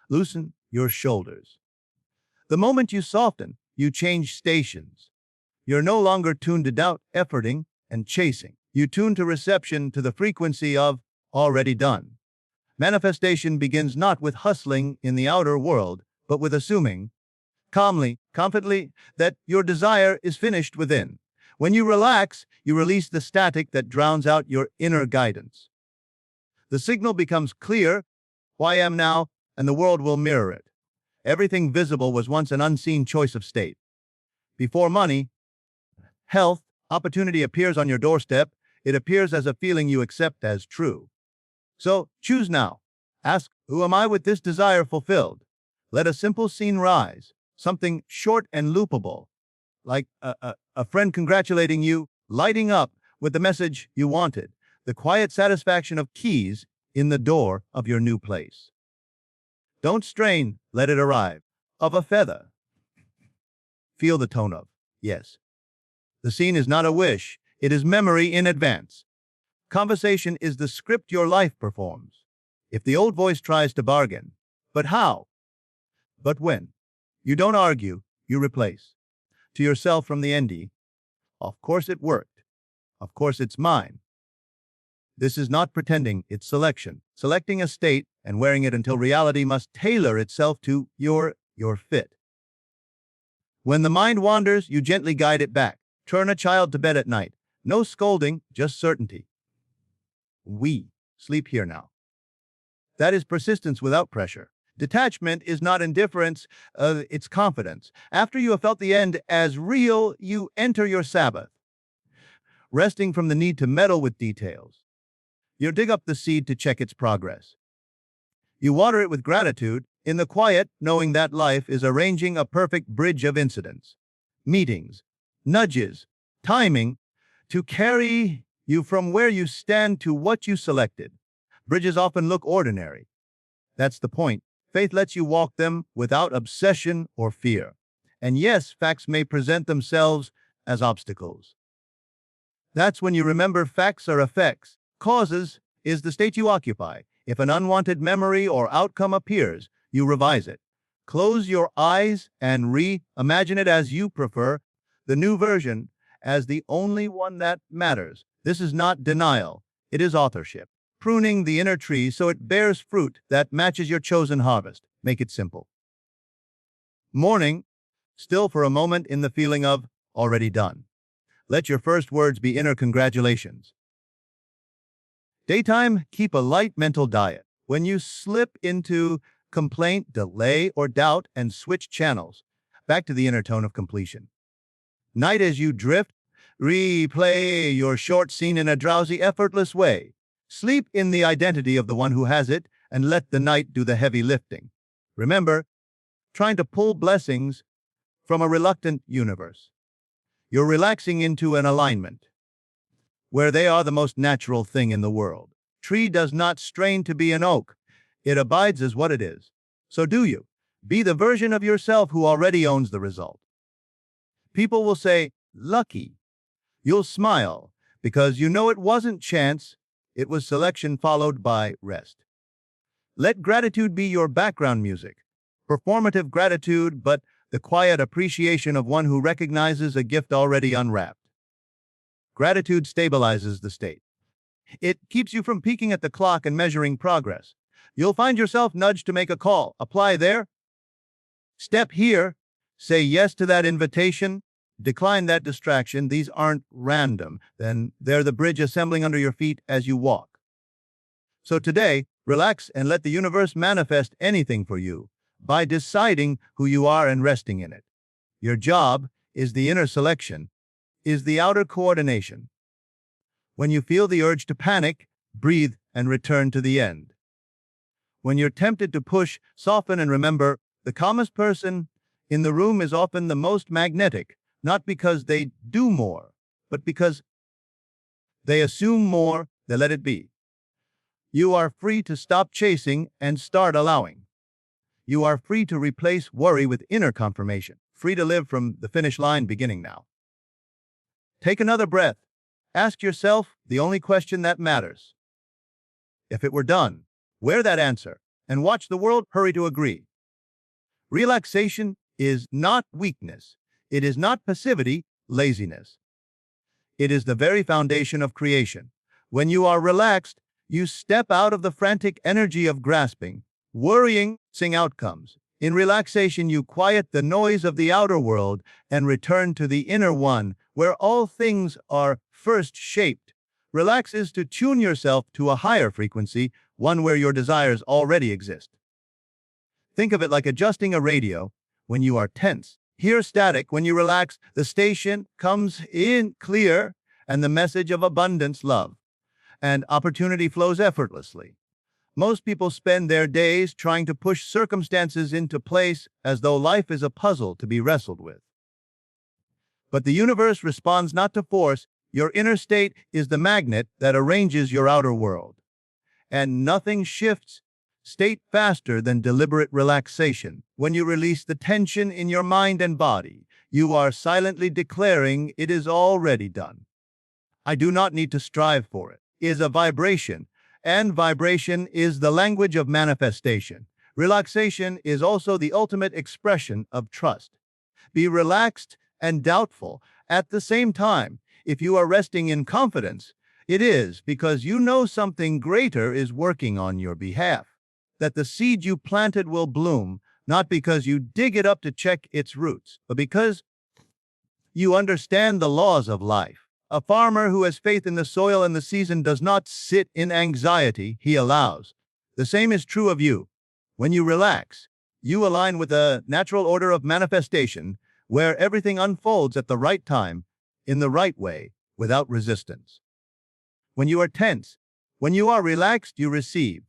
Loosen your shoulders. The moment you soften, you change stations. You're no longer tuned to doubt, efforting, and chasing. You tune to reception, to the frequency of already done. Manifestation begins not with hustling in the outer world, but with assuming, calmly, confidently, that your desire is finished within. When you relax, you release the static that drowns out your inner guidance. The signal becomes clear, who I am now, and the world will mirror it. Everything visible was once an unseen choice of state. Before money, health, opportunity appears on your doorstep, it appears as a feeling you accept as true. So, choose now. Ask, who am I with this desire fulfilled? Let a simple scene rise, something short and loopable, like a friend congratulating you, lighting up with the message you wanted, the quiet satisfaction of keys in the door of your new place. Don't strain, let it arrive. Of a feather. Feel the tone of, yes. The scene is not a wish, it is memory in advance. Conversation is the script your life performs. If the old voice tries to bargain, but how? But when? You don't argue, you replace. To yourself from the ND, of course it worked. Of course it's mine. This is not pretending, it's selection. Selecting a state and wearing it until reality must tailor itself to your fit. When the mind wanders, you gently guide it back. Turn a child to bed at night. No scolding, just certainty. We sleep here now. That is persistence without pressure. Detachment is not indifference, it's confidence. After you have felt the end as real, you enter your Sabbath, resting from the need to meddle with details. You dig up the seed to check its progress. You water it with gratitude, in the quiet, knowing that life is arranging a perfect bridge of incidents, meetings, nudges, timing, to carry you from where you stand to what you selected. Bridges often look ordinary. That's the point. Faith lets you walk them without obsession or fear. And yes, facts may present themselves as obstacles. That's when you remember facts are effects. Causes is the state you occupy. If an unwanted memory or outcome appears, you revise it. Close your eyes and imagine it as you prefer, the new version as the only one that matters. This is not denial, it is authorship. Pruning the inner tree so it bears fruit that matches your chosen harvest. Make it simple. Morning, still for a moment in the feeling of already done. Let your first words be inner congratulations. Daytime, keep a light mental diet. When you slip into complaint, delay, or doubt and switch channels, back to the inner tone of completion. Night, as you drift, replay your short scene in a drowsy, effortless way. Sleep in the identity of the one who has it, and let the night do the heavy lifting. Remember, trying to pull blessings from a reluctant universe. You're relaxing into an alignment, where they are the most natural thing in the world. Tree does not strain to be an oak. It abides as what it is. So do you. Be the version of yourself who already owns the result. People will say, lucky. You'll smile, because you know it wasn't chance, it was selection followed by rest. Let gratitude be your background music. Performative gratitude, but the quiet appreciation of one who recognizes a gift already unwrapped. Gratitude stabilizes the state. It keeps you from peeking at the clock and measuring progress. You'll find yourself nudged to make a call. Apply there. Step here. Say yes to that invitation. Decline that distraction. These aren't random. Then they're the bridge assembling under your feet as you walk. So today, relax and let the universe manifest anything for you by deciding who you are and resting in it. Your job is the inner selection, is the outer coordination. When you feel the urge to panic, breathe and return to the end. When you're tempted to push, soften and remember, the calmest person in the room is often the most magnetic, not because they do more, but because they assume more, they let it be. You are free to stop chasing and start allowing. You are free to replace worry with inner confirmation, free to live from the finish line beginning now. Take another breath. Ask yourself the only question that matters. If it were done, wear that answer and watch the world hurry to agree. Relaxation is not weakness. It is not passivity, laziness. It is the very foundation of creation. When you are relaxed, you step out of the frantic energy of grasping, worrying, seeing outcomes. In relaxation, you quiet the noise of the outer world and return to the inner one, where all things are first shaped. Relax is to tune yourself to a higher frequency, one where your desires already exist. Think of it like adjusting a radio. When you are tense, hear static. When you relax, the station comes in clear, and the message of abundance, love, and opportunity flows effortlessly. Most people spend their days trying to push circumstances into place as though life is a puzzle to be wrestled with. But the universe responds not to force. Your inner state is the magnet that arranges your outer world. And nothing shifts state faster than deliberate relaxation. When you release the tension in your mind and body, you are silently declaring it is already done. I do not need to strive for it. It is a vibration, and vibration is the language of manifestation. Relaxation is also the ultimate expression of trust. Be relaxed and doubtful at the same time. If you are resting in confidence, it is because you know something greater is working on your behalf. That the seed you planted will bloom, not because you dig it up to check its roots, but because you understand the laws of life. A farmer who has faith in the soil and the season does not sit in anxiety, he allows. The same is true of you. When you relax, you align with the natural order of manifestation, where everything unfolds at the right time, in the right way, without resistance. When you are tense, when you are relaxed, you receive.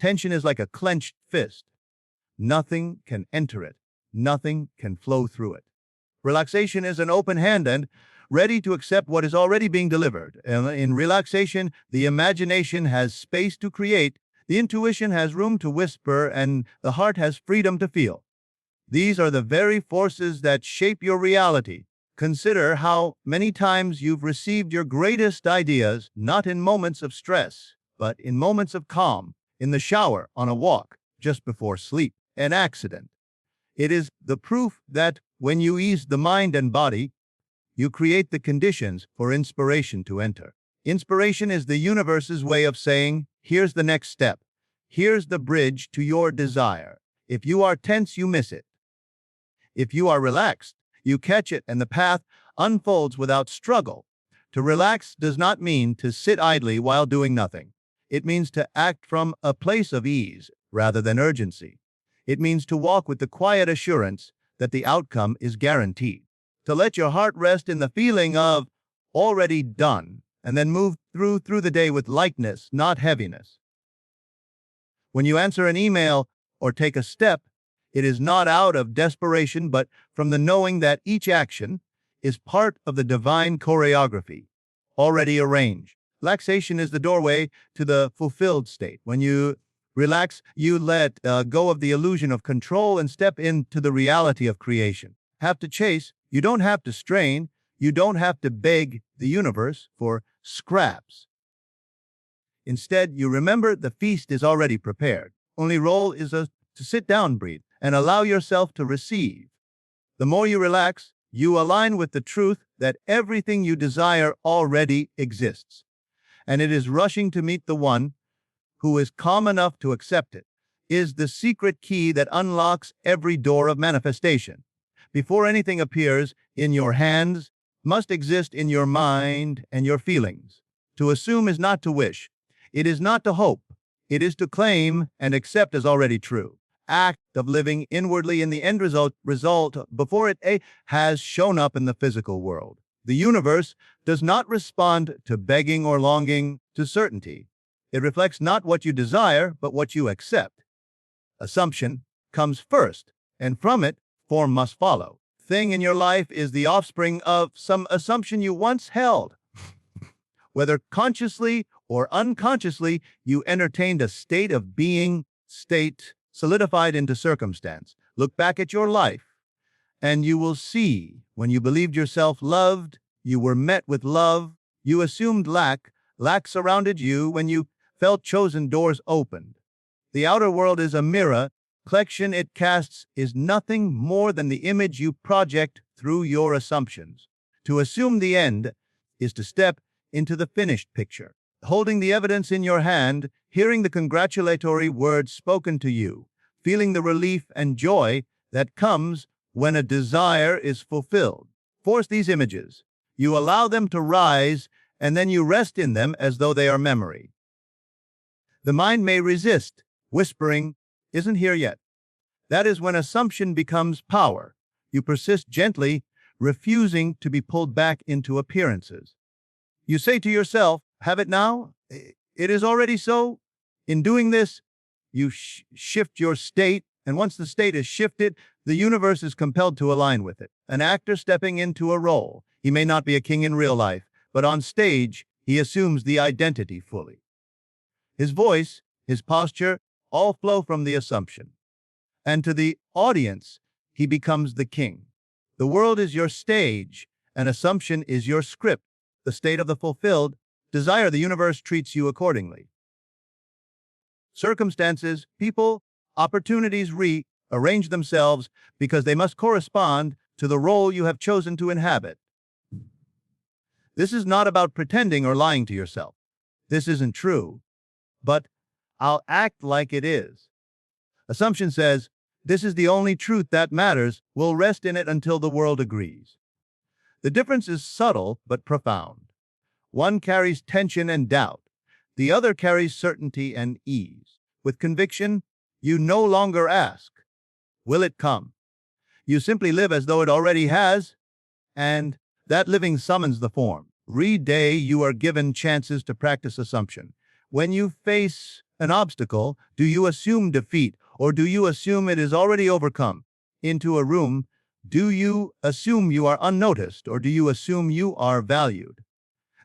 Tension is like a clenched fist. Nothing can enter it. Nothing can flow through it. Relaxation is an open hand and ready to accept what is already being delivered. In relaxation, the imagination has space to create, the intuition has room to whisper, and the heart has freedom to feel. These are the very forces that shape your reality. Consider how many times you've received your greatest ideas, not in moments of stress, but in moments of calm, in the shower, on a walk, just before sleep, an accident. It is the proof that when you ease the mind and body, you create the conditions for inspiration to enter. Inspiration is the universe's way of saying, here's the next step. Here's the bridge to your desire. If you are tense, you miss it. If you are relaxed, you catch it and the path unfolds without struggle. To relax does not mean to sit idly while doing nothing. It means to act from a place of ease rather than urgency. It means to walk with the quiet assurance that the outcome is guaranteed. To let your heart rest in the feeling of already done, and then move through the day with lightness, not heaviness. When you answer an email or take a step, it is not out of desperation, but from the knowing that each action is part of the divine choreography, already arranged. Relaxation is the doorway to the fulfilled state. When you relax, you let go of the illusion of control and step into the reality of creation. Have to chase, you don't have to strain, you don't have to beg the universe for scraps. Instead, you remember the feast is already prepared. Only role is to sit down, breathe, and allow yourself to receive. The more you relax, you align with the truth that everything you desire already exists, and it is rushing to meet the one who is calm enough to accept it, is the secret key that unlocks every door of manifestation. Before anything appears in your hands, must exist in your mind and your feelings. To assume is not to wish. It is not to hope. It is to claim and accept as already true. Act of living inwardly in the end result before it has shown up in the physical world. The universe does not respond to begging or longing, to certainty. It reflects not what you desire, but what you accept. Assumption comes first, and from it, form must follow. Thing in your life is the offspring of some assumption you once held. Whether consciously or unconsciously, you entertained a state of being, solidified into circumstance. Look back at your life, and you will see when you believed yourself loved, you were met with love. You assumed lack surrounded you. When you felt chosen, doors opened. The outer world is a mirror. Reflection it casts is nothing more than the image you project through your assumptions. To assume the end is to step into the finished picture. Holding the evidence in your hand, hearing the congratulatory words spoken to you, feeling the relief and joy that comes when a desire is fulfilled. Force these images. You allow them to rise, and then you rest in them as though they are memory. The mind may resist, whispering, "Isn't here yet." That is when assumption becomes power. You persist gently, refusing to be pulled back into appearances. You say to yourself, "Have it now? It is already so." In doing this, you shift your state, and once the state is shifted, the universe is compelled to align with it. An actor stepping into a role. He may not be a king in real life, but on stage, he assumes the identity fully. His voice, his posture, all flow from the assumption. And to the audience, he becomes the king. The world is your stage, and assumption is your script. The state of the fulfilled desire, the universe treats you accordingly. Circumstances, people, opportunities rearrange themselves because they must correspond to the role you have chosen to inhabit. This is not about pretending or lying to yourself. This isn't true, but I'll act like it is. Assumption says, this is the only truth that matters, we'll rest in it until the world agrees. The difference is subtle but profound. One carries tension and doubt. The other carries certainty and ease. With conviction, you no longer ask, will it come? You simply live as though it already has, and that living summons the form. Every day you are given chances to practice assumption. When you face an obstacle, do you assume defeat, or do you assume it is already overcome? Into a room, do you assume you are unnoticed, or do you assume you are valued?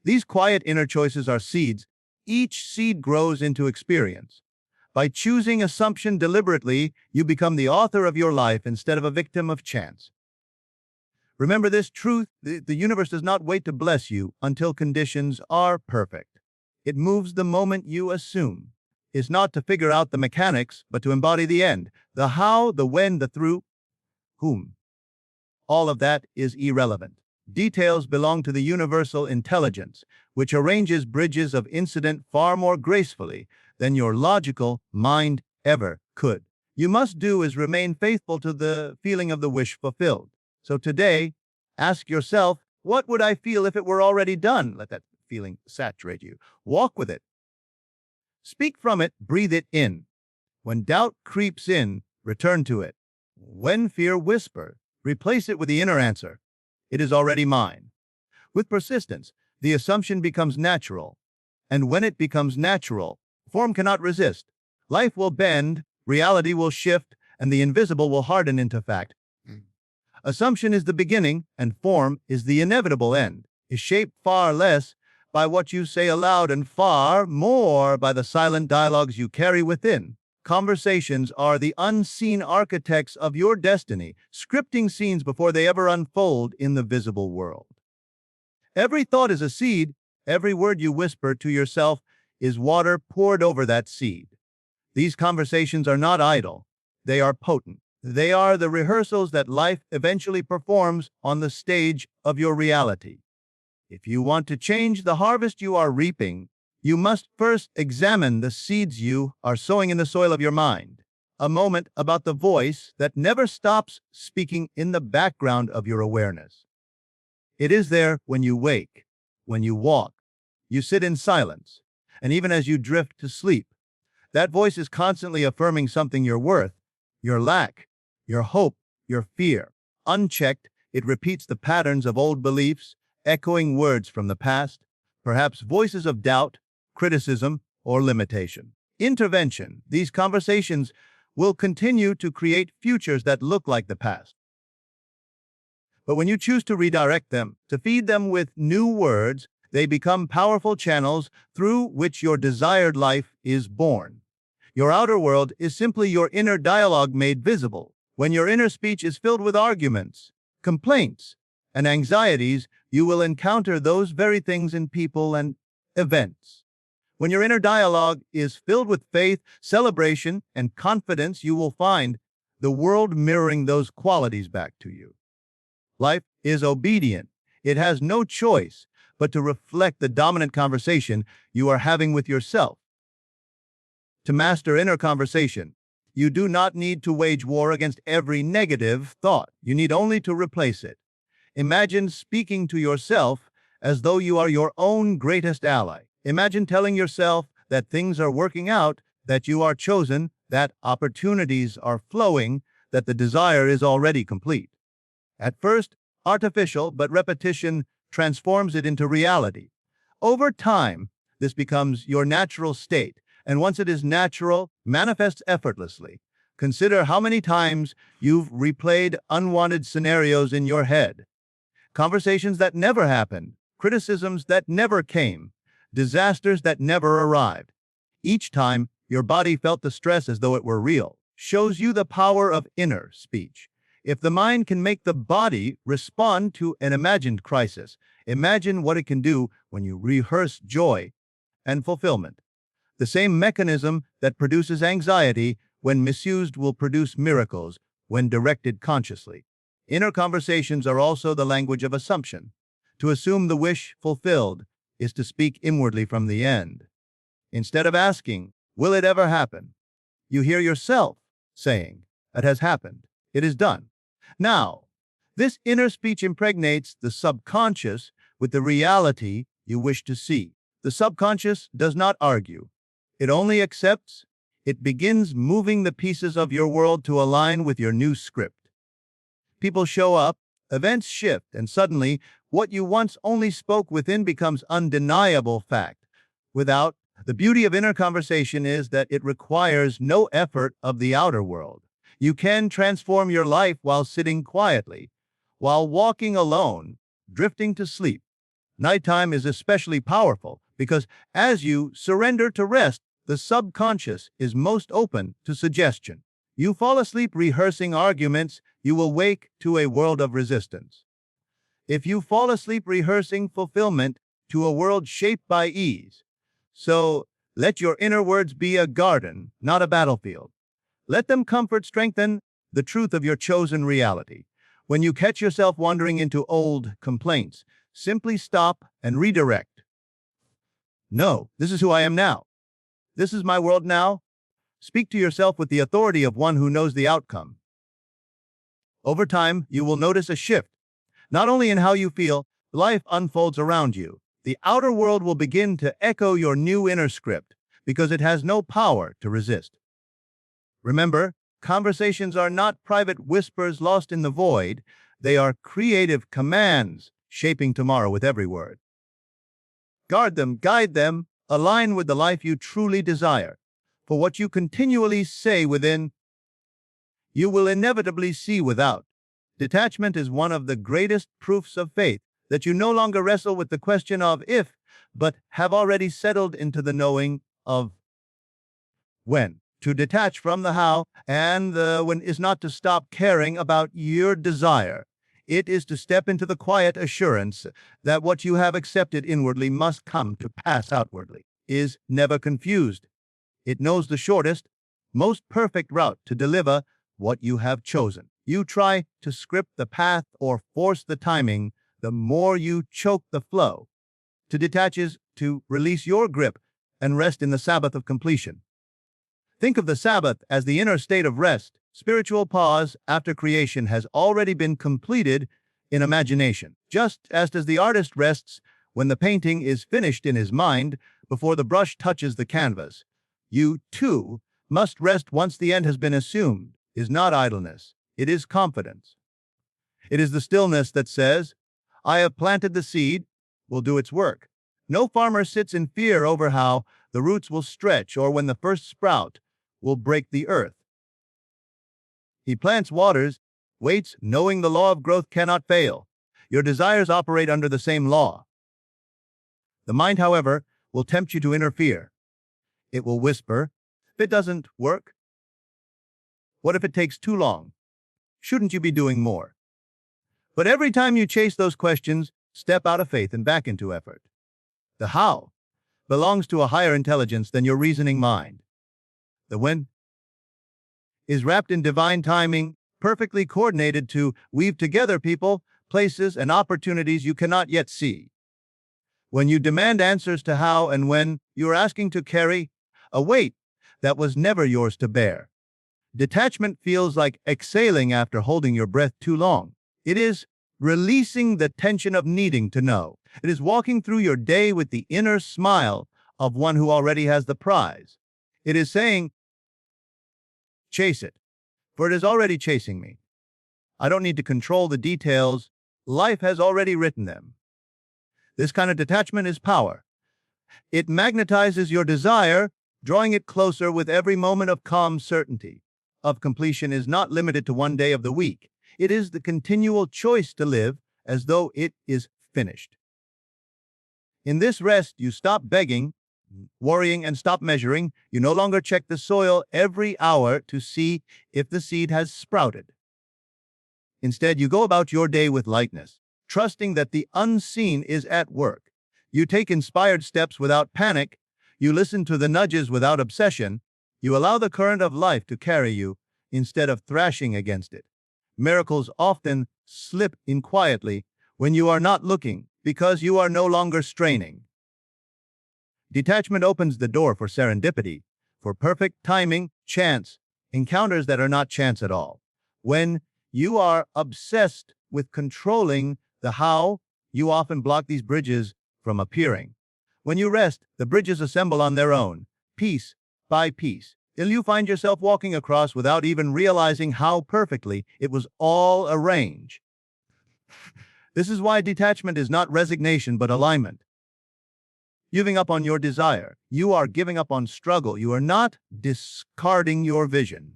These quiet inner choices are seeds. Each seed grows into experience. By choosing assumption deliberately, you become the author of your life instead of a victim of chance. Remember this truth: the universe does not wait to bless you until conditions are perfect. It moves the moment you assume. It's not to figure out the mechanics, but to embody the end. The how, the when, the through, whom. All of that is irrelevant. Details belong to the universal intelligence, which arranges bridges of incident far more gracefully than your logical mind ever could. You must do is remain faithful to the feeling of the wish fulfilled. So today, ask yourself, what would I feel if it were already done? Let that feeling saturate you. Walk with it. Speak from it, breathe it in. When doubt creeps in, return to it. When fear whispers, replace it with the inner answer. It is already mine. With persistence, the assumption becomes natural. And when it becomes natural, form cannot resist. Life will bend, reality will shift, and the invisible will harden into fact. Assumption is the beginning, and form is the inevitable end. Is shaped far less by what you say aloud and far more by the silent dialogues you carry within. Conversations are the unseen architects of your destiny, scripting scenes before they ever unfold in the visible world. Every thought is a seed. Every word you whisper to yourself is water poured over that seed. These conversations are not idle. They are potent. They are the rehearsals that life eventually performs on the stage of your reality. If you want to change the harvest you are reaping, you must first examine the seeds you are sowing in the soil of your mind. A moment about the voice that never stops speaking in the background of your awareness. It is there when you wake, when you walk, you sit in silence, and even as you drift to sleep. That voice is constantly affirming something: your worth, your lack, your hope, your fear. Unchecked, it repeats the patterns of old beliefs, echoing words from the past, perhaps voices of doubt, criticism, or limitation. Intervention. These conversations will continue to create futures that look like the past. But when you choose to redirect them, to feed them with new words, they become powerful channels through which your desired life is born. Your outer world is simply your inner dialogue made visible. When your inner speech is filled with arguments, complaints, and anxieties, you will encounter those very things in people and events. When your inner dialogue is filled with faith, celebration, and confidence, you will find the world mirroring those qualities back to you. Life is obedient. It has no choice but to reflect the dominant conversation you are having with yourself. To master inner conversation, you do not need to wage war against every negative thought. You need only to replace it. Imagine speaking to yourself as though you are your own greatest ally. Imagine telling yourself that things are working out, that you are chosen, that opportunities are flowing, that the desire is already complete. At first, artificial, but repetition transforms it into reality. Over time, this becomes your natural state, and once it is natural, manifests effortlessly. Consider how many times you've replayed unwanted scenarios in your head. Conversations that never happened, criticisms that never came, disasters that never arrived. Each time, your body felt the stress as though it were real. Shows you the power of inner speech. If the mind can make the body respond to an imagined crisis, imagine what it can do when you rehearse joy and fulfillment. The same mechanism that produces anxiety, when misused, will produce miracles when directed consciously. Inner conversations are also the language of assumption. To assume the wish fulfilled is to speak inwardly from the end. Instead of asking, "Will it ever happen?" you hear yourself saying, "It has happened. It is done." Now, this inner speech impregnates the subconscious with the reality you wish to see. The subconscious does not argue. It only accepts. It begins moving the pieces of your world to align with your new script. People show up, events shift, and suddenly, what you once only spoke within becomes undeniable fact. Without, the beauty of inner conversation is that it requires no effort of the outer world. You can transform your life while sitting quietly, while walking alone, drifting to sleep. Nighttime is especially powerful because as you surrender to rest, the subconscious is most open to suggestion. You fall asleep rehearsing arguments, you will wake to a world of resistance. If you fall asleep rehearsing fulfillment, to a world shaped by ease. So, let your inner words be a garden, not a battlefield. Let them comfort, strengthen the truth of your chosen reality. When you catch yourself wandering into old complaints, simply stop and redirect. No, this is who I am now. This is my world now. Speak to yourself with the authority of one who knows the outcome. Over time, you will notice a shift, not only in how you feel, life unfolds around you. The outer world will begin to echo your new inner script because it has no power to resist. Remember, conversations are not private whispers lost in the void. They are creative commands shaping tomorrow with every word. Guard them, guide them, align with the life you truly desire. For what you continually say within, you will inevitably see without. Detachment is one of the greatest proofs of faith, that you no longer wrestle with the question of if, but have already settled into the knowing of when. To detach from the how and the when is not to stop caring about your desire. It is to step into the quiet assurance that what you have accepted inwardly must come to pass outwardly. Is never confused. It knows the shortest, most perfect route to deliver what you have chosen. You try to script the path or force the timing, the more you choke the flow. To detach is to release your grip and rest in the Sabbath of completion. Think of the Sabbath as the inner state of rest. Spiritual pause after creation has already been completed in imagination, just as the artist rests when the painting is finished in his mind before the brush touches the canvas. You, too, must rest once the end has been assumed. Is not idleness. It is confidence. It is the stillness that says, "I have planted the seed, will do its work." No farmer sits in fear over how the roots will stretch or when the first sprout will break the earth. He plants, waters, waits, knowing the law of growth cannot fail. Your desires operate under the same law. The mind, however, will tempt you to interfere. It will whisper, "If it doesn't work? What if it takes too long? Shouldn't you be doing more?" But every time you chase those questions, step out of faith and back into effort. The how. belongs to a higher intelligence than your reasoning mind. The when is wrapped in divine timing, perfectly coordinated to weave together people, places, and opportunities you cannot yet see. When you demand answers to how and when, you are asking to carry a weight that was never yours to bear. Detachment feels like exhaling after holding your breath too long. It is releasing the tension of needing to know. It is walking through your day with the inner smile of one who already has the prize. It is saying, chase it, for it is already chasing me. I don't need to control the details. Life has already written them. This kind of detachment is power. It magnetizes your desire, drawing it closer with every moment of calm certainty. Of completion is not limited to one day of the week. It is the continual choice to live as though it is finished. In this rest, you stop begging, worrying, and stop measuring. You no longer check the soil every hour to see if the seed has sprouted. Instead, you go about your day with lightness, trusting that the unseen is at work. You take inspired steps without panic. You listen to the nudges without obsession. You allow the current of life to carry you instead of thrashing against it. Miracles often slip in quietly when you are not looking because you are no longer straining. Detachment opens the door for serendipity, for perfect timing, chance, encounters that are not chance at all. When you are obsessed with controlling the how, you often block these bridges from appearing. When you rest, the bridges assemble on their own, piece by piece, till you find yourself walking across without even realizing how perfectly it was all arranged. This is why detachment is not resignation but alignment. Giving up on your desire. You are giving up on struggle. You are not discarding your vision.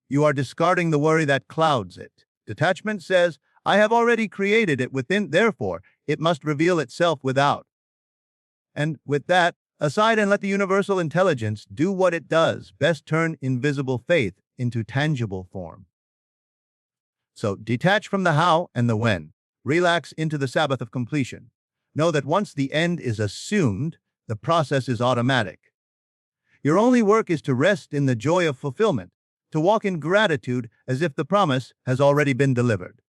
You are discarding the worry that clouds it. Detachment says, I have already created it within, therefore, it must reveal itself without. And with that, aside and let the universal intelligence do what it does, best turn invisible faith into tangible form. So detach from the how and the when. Relax into the Sabbath of completion. Know that once the end is assumed, the process is automatic. Your only work is to rest in the joy of fulfillment, to walk in gratitude as if the promise has already been delivered.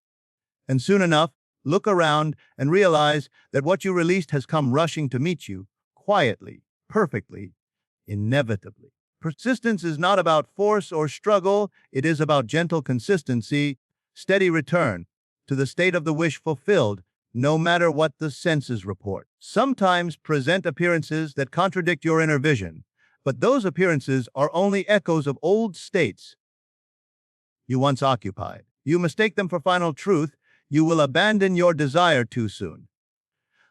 And soon enough, look around and realize that what you released has come rushing to meet you, quietly, perfectly, inevitably. Persistence is not about force or struggle, it is about gentle consistency, steady return to the state of the wish fulfilled, no matter what the senses report. Sometimes present appearances that contradict your inner vision, but those appearances are only echoes of old states you once occupied. You mistake them for final truth, you will abandon your desire too soon.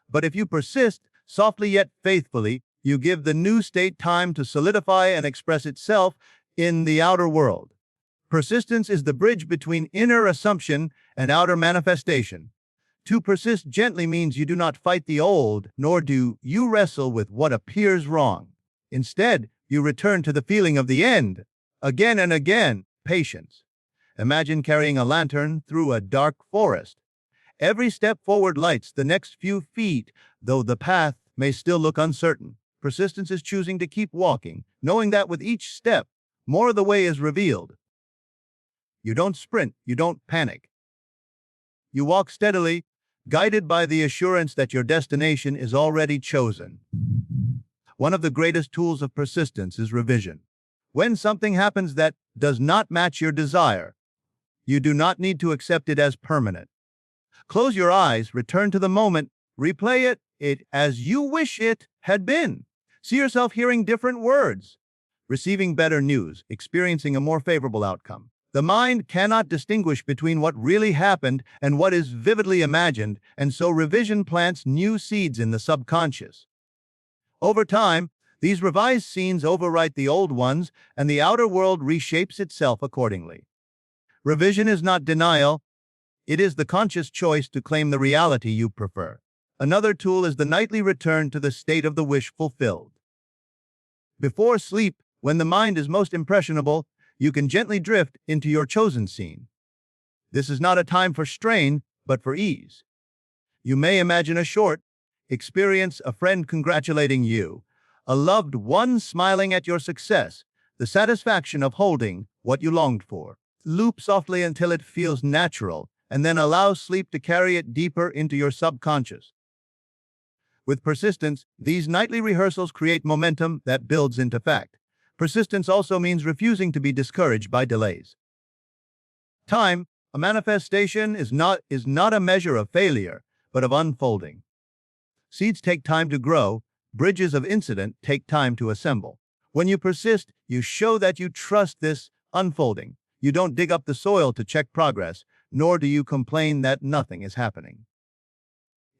But if you persist, softly yet faithfully, you give the new state time to solidify and express itself in the outer world. Persistence is the bridge between inner assumption and outer manifestation. To persist gently means you do not fight the old, nor do you wrestle with what appears wrong. Instead, you return to the feeling of the end. Again and again, patience. Imagine carrying a lantern through a dark forest. Every step forward lights the next few feet, though the path may still look uncertain. Persistence is choosing to keep walking, knowing that with each step, more of the way is revealed. You don't sprint, you don't panic. You walk steadily, guided by the assurance that your destination is already chosen. One of the greatest tools of persistence is revision. When something happens that does not match your desire, you do not need to accept it as permanent. Close your eyes, return to the moment, replay it as you wish it had been. See yourself hearing different words, receiving better news, experiencing a more favorable outcome. The mind cannot distinguish between what really happened and what is vividly imagined, and so revision plants new seeds in the subconscious. Over time, these revised scenes overwrite the old ones, and the outer world reshapes itself accordingly. Revision is not denial, it is the conscious choice to claim the reality you prefer. Another tool is the nightly return to the state of the wish fulfilled. Before sleep, when the mind is most impressionable, you can gently drift into your chosen scene. This is not a time for strain, but for ease. You may imagine a short, experience a friend congratulating you, a loved one smiling at your success, the satisfaction of holding what you longed for. Loop softly until it feels natural, and then allow sleep to carry it deeper into your subconscious. With persistence, these nightly rehearsals create momentum that builds into fact. Persistence also means refusing to be discouraged by delays. Time, a manifestation, is not a measure of failure, but of unfolding. Seeds take time to grow, bridges of incident take time to assemble. When you persist, you show that you trust this unfolding. You don't dig up the soil to check progress, nor do you complain that nothing is happening.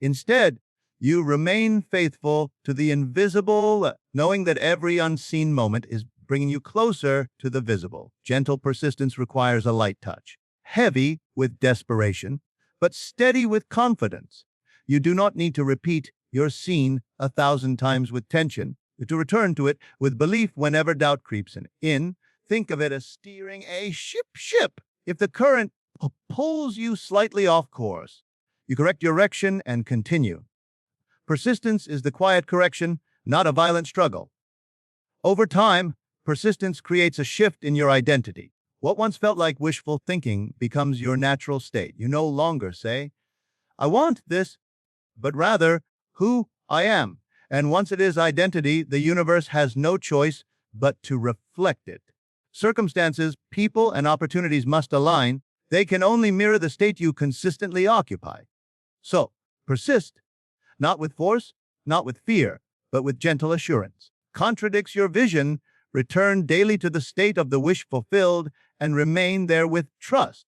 Instead, you remain faithful to the invisible, knowing that every unseen moment is bringing you closer to the visible. Gentle persistence requires a light touch, heavy with desperation, but steady with confidence. You do not need to repeat your scene 1,000 times with tension, to return to it with belief whenever doubt creeps in. Think of it as steering a ship. If the current pulls you slightly off course, you correct your direction and continue. Persistence is the quiet correction, not a violent struggle. Over time, persistence creates a shift in your identity. What once felt like wishful thinking becomes your natural state. You no longer say, "I want this," but rather, "Who I am." And once it is identity, the universe has no choice but to reflect it. Circumstances, people, and opportunities must align. They can only mirror the state you consistently occupy. So, persist, not with force, not with fear, but with gentle assurance. Contradicts your vision, return daily to the state of the wish fulfilled, and remain there with trust.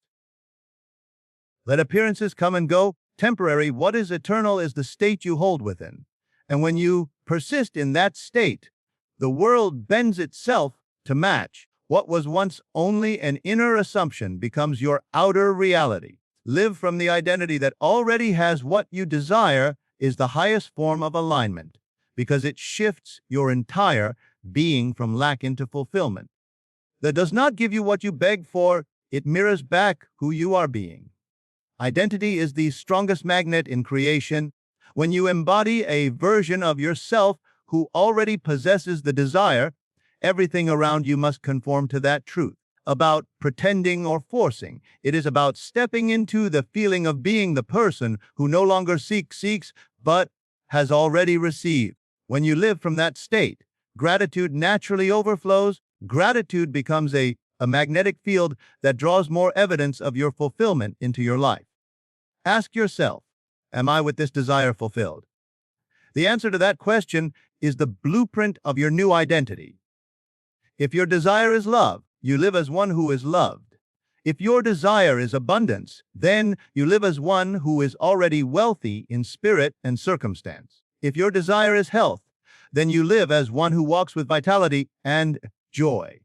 Let appearances come and go. Temporary, what is eternal is the state you hold within. And when you persist in that state, the world bends itself to match. What was once only an inner assumption becomes your outer reality. Live from the identity that already has what you desire is the highest form of alignment, because it shifts your entire being from lack into fulfillment. That does not give you what you beg for, it mirrors back who you are being. Identity is the strongest magnet in creation. When you embody a version of yourself who already possesses the desire, everything around you must conform to that truth. About pretending or forcing, it is about stepping into the feeling of being the person who no longer seeks, but has already received. When you live from that state, gratitude naturally overflows. Gratitude becomes a magnetic field that draws more evidence of your fulfillment into your life. Ask yourself, am I with this desire fulfilled? The answer to that question is the blueprint of your new identity. If your desire is love, you live as one who is loved. If your desire is abundance, then you live as one who is already wealthy in spirit and circumstance. If your desire is health, then you live as one who walks with vitality and joy.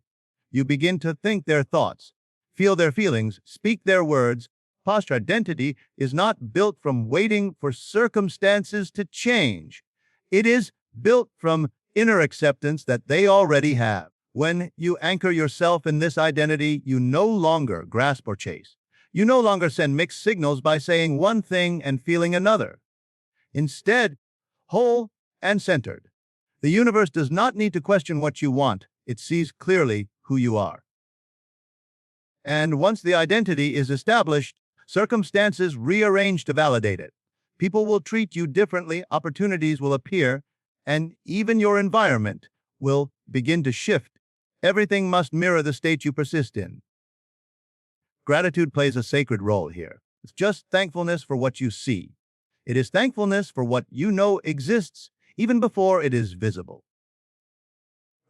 You begin to think their thoughts, feel their feelings, speak their words. Posture identity is not built from waiting for circumstances to change. It is built from inner acceptance that they already have. When you anchor yourself in this identity, you no longer grasp or chase. You no longer send mixed signals by saying one thing and feeling another. Instead, whole and centered. The universe does not need to question what you want. It sees clearly who you are. And once the identity is established, circumstances rearrange to validate it. People will treat you differently, opportunities will appear, and even your environment will begin to shift. Everything must mirror the state you persist in. Gratitude plays a sacred role here. It's just thankfulness for what you see. It is thankfulness for what you know exists, even before it is visible.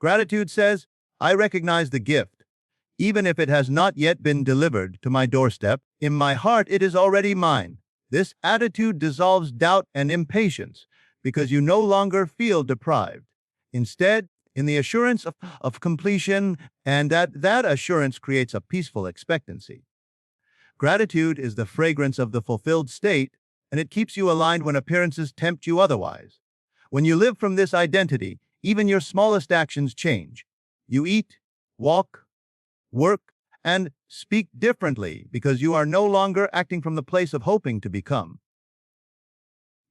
Gratitude says, I recognize the gift. Even if it has not yet been delivered to my doorstep, in my heart it is already mine. This attitude dissolves doubt and impatience because you no longer feel deprived. Instead, in the assurance of completion, and that assurance creates a peaceful expectancy. Gratitude is the fragrance of the fulfilled state, and it keeps you aligned when appearances tempt you otherwise. When you live from this identity, even your smallest actions change. You eat, walk, work, and speak differently because you are no longer acting from the place of hoping to become.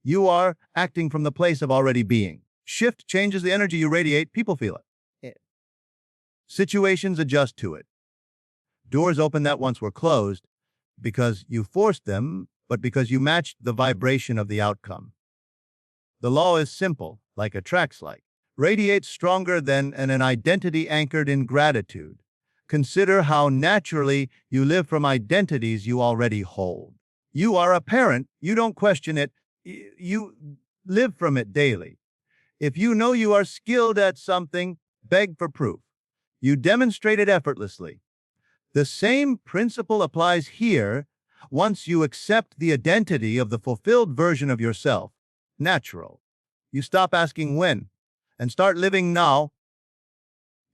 You are acting from the place of already being. Shift changes the energy you radiate. People feel it. Situations adjust to it. Doors open that once were closed because you forced them, but because you matched the vibration of the outcome. The law is simple, like attracts like. Radiates stronger than an identity anchored in gratitude. Consider how naturally you live from identities you already hold. You are a parent, you don't question it, you live from it daily. If you know you are skilled at something, beg for proof. You demonstrate it effortlessly. The same principle applies here once you accept the identity of the fulfilled version of yourself, natural. You stop asking when and start living now.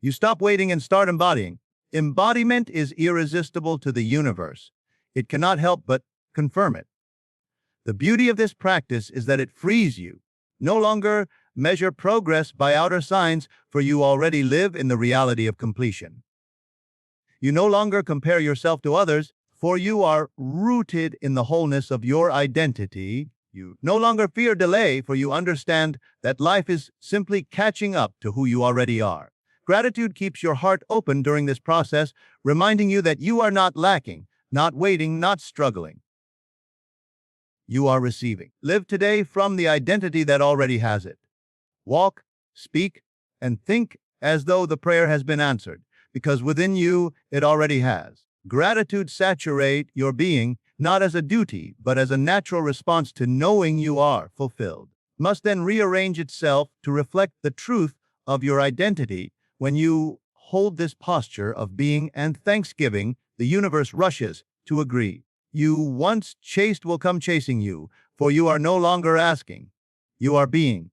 You stop waiting and start embodying. Embodiment is irresistible to the universe. It cannot help but confirm it. The beauty of this practice is that it frees you. No longer measure progress by outer signs, for you already live in the reality of completion. You no longer compare yourself to others, for you are rooted in the wholeness of your identity. You no longer fear delay, for you understand that life is simply catching up to who you already are. Gratitude keeps your heart open during this process, reminding you that you are not lacking, not waiting, not struggling. You are receiving. Live today from the identity that already has it. Walk, speak, and think as though the prayer has been answered, because within you it already has. Gratitude saturate your being, not as a duty, but as a natural response to knowing you are fulfilled. Must then rearrange itself to reflect the truth of your identity. When you hold this posture of being and thanksgiving, the universe rushes to agree. You once chased will come chasing you, for you are no longer asking. You are being.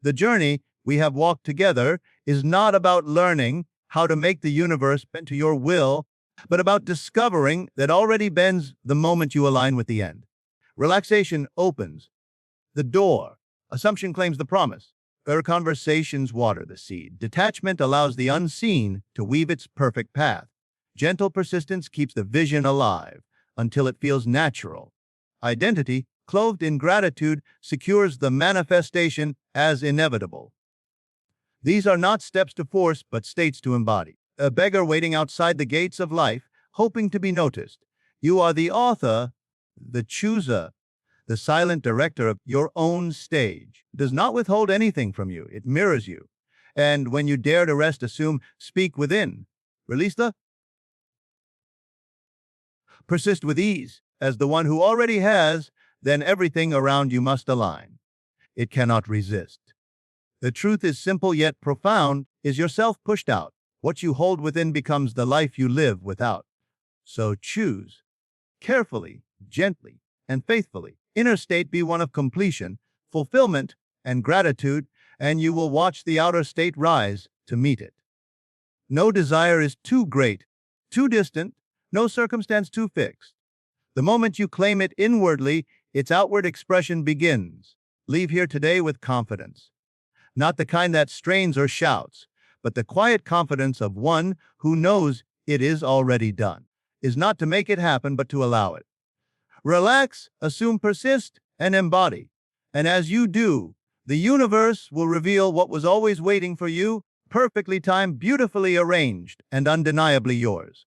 The journey we have walked together is not about learning how to make the universe bend to your will, but about discovering that already bends the moment you align with the end. Relaxation opens the door. Assumption claims the promise. Our conversations water the seed. Detachment allows the unseen to weave its perfect path. Gentle persistence keeps the vision alive until it feels natural. Identity, clothed in gratitude, secures the manifestation as inevitable. These are not steps to force, but states to embody. A beggar waiting outside the gates of life, hoping to be noticed. You are the author, the chooser, the silent director of your own stage. It does not withhold anything from you. It mirrors you. And when you dare to rest, assume, speak within. Release the. Persist with ease. As the one who already has, then everything around you must align. It cannot resist. The truth is simple yet profound. Is yourself pushed out? What you hold within becomes the life you live without. So choose. Carefully, gently, and faithfully. Inner state be one of completion, fulfillment, and gratitude, and you will watch the outer state rise to meet it. No desire is too great, too distant, no circumstance too fixed. The moment you claim it inwardly, its outward expression begins. Leave here today with confidence. Not the kind that strains or shouts, but the quiet confidence of one who knows it is already done. Is not to make it happen, but to allow it. Relax, assume, persist, and embody. And as you do, the universe will reveal what was always waiting for you, perfectly timed, beautifully arranged, and undeniably yours.